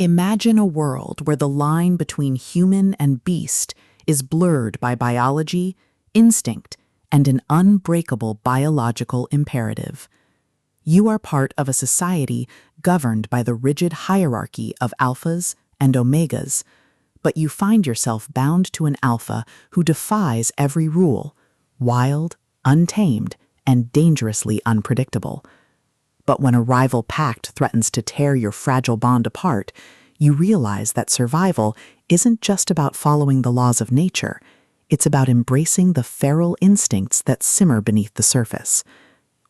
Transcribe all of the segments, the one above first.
Imagine a world where the line between human and beast is blurred by biology, instinct, and an unbreakable biological imperative. You are part of a society governed by the rigid hierarchy of alphas and omegas, but you find yourself bound to an alpha who defies every rule, wild, untamed, and dangerously unpredictable. But when a rival pact threatens to tear your fragile bond apart, you realize that survival isn't just about following the laws of nature, it's about embracing the feral instincts that simmer beneath the surface.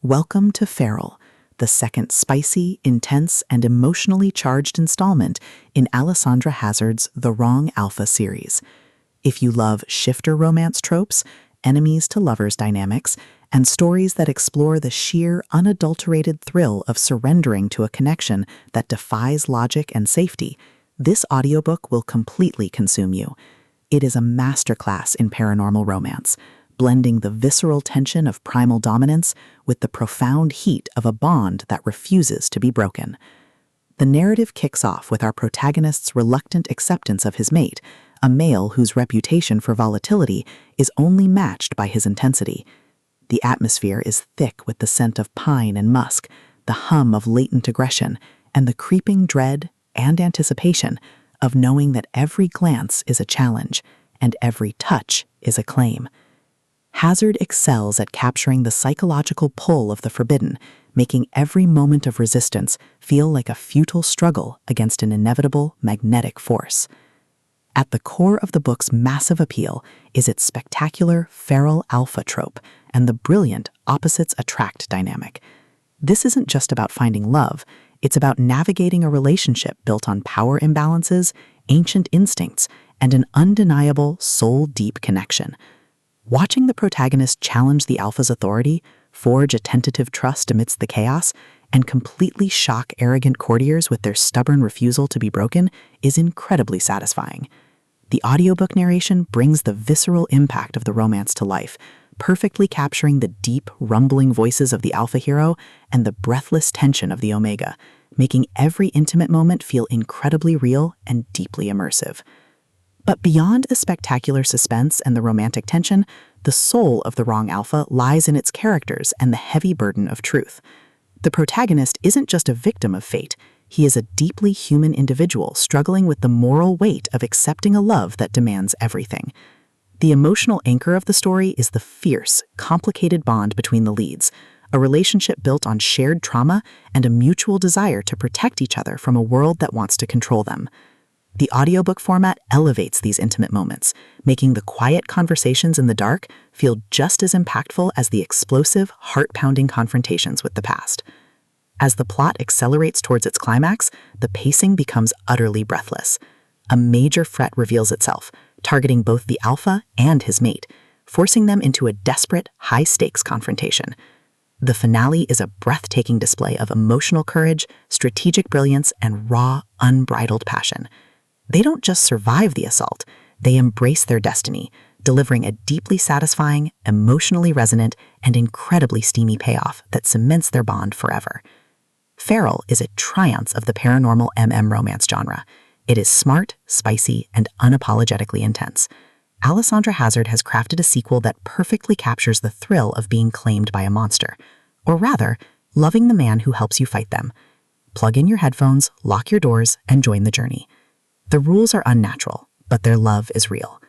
Welcome to Feral, the second spicy, intense, and emotionally charged installment in Alessandra Hazard's The Wrong Alpha series. If you love shifter romance tropes, enemies to lovers dynamics, and stories that explore the sheer, unadulterated thrill of surrendering to a connection that defies logic and safety, this audiobook will completely consume you. It is a masterclass in paranormal romance, blending the visceral tension of primal dominance with the profound heat of a bond that refuses to be broken. The narrative kicks off with our protagonist's reluctant acceptance of his mate, a male whose reputation for volatility is only matched by his intensity. The atmosphere is thick with the scent of pine and musk, the hum of latent aggression, and the creeping dread and anticipation of knowing that every glance is a challenge and every touch is a claim. Hazard excels at capturing the psychological pull of the forbidden, making every moment of resistance feel like a futile struggle against an inevitable magnetic force. At the core of the book's massive appeal is its spectacular feral alpha trope and the brilliant opposites attract dynamic. This isn't just about finding love, it's about navigating a relationship built on power imbalances, ancient instincts, and an undeniable soul-deep connection. Watching the protagonist challenge the alpha's authority, forge a tentative trust amidst the chaos, and completely shock arrogant courtiers with their stubborn refusal to be broken is incredibly satisfying. The audiobook narration brings the visceral impact of the romance to life, perfectly capturing the deep, rumbling voices of the alpha hero and the breathless tension of the omega, making every intimate moment feel incredibly real and deeply immersive. But beyond the spectacular suspense and the romantic tension, the soul of The Wrong Alpha lies in its characters and the heavy burden of truth. The protagonist isn't just a victim of fate, he is a deeply human individual struggling with the moral weight of accepting a love that demands everything. The emotional anchor of the story is the fierce, complicated bond between the leads, a relationship built on shared trauma and a mutual desire to protect each other from a world that wants to control them. The audiobook format elevates these intimate moments, making the quiet conversations in the dark feel just as impactful as the explosive, heart-pounding confrontations with the past. As the plot accelerates towards its climax, the pacing becomes utterly breathless. A major threat reveals itself, targeting both the alpha and his mate, forcing them into a desperate, high-stakes confrontation. The finale is a breathtaking display of emotional courage, strategic brilliance, and raw, unbridled passion. They don't just survive the assault, they embrace their destiny, delivering a deeply satisfying, emotionally resonant, and incredibly steamy payoff that cements their bond forever. Feral is a triumph of the paranormal romance genre. It is smart, spicy, and unapologetically intense. Alessandra Hazard has crafted a sequel that perfectly captures the thrill of being claimed by a monster, or rather, loving the man who helps you fight them. Plug in your headphones, lock your doors, and join the journey. The rules are unnatural, but their love is real.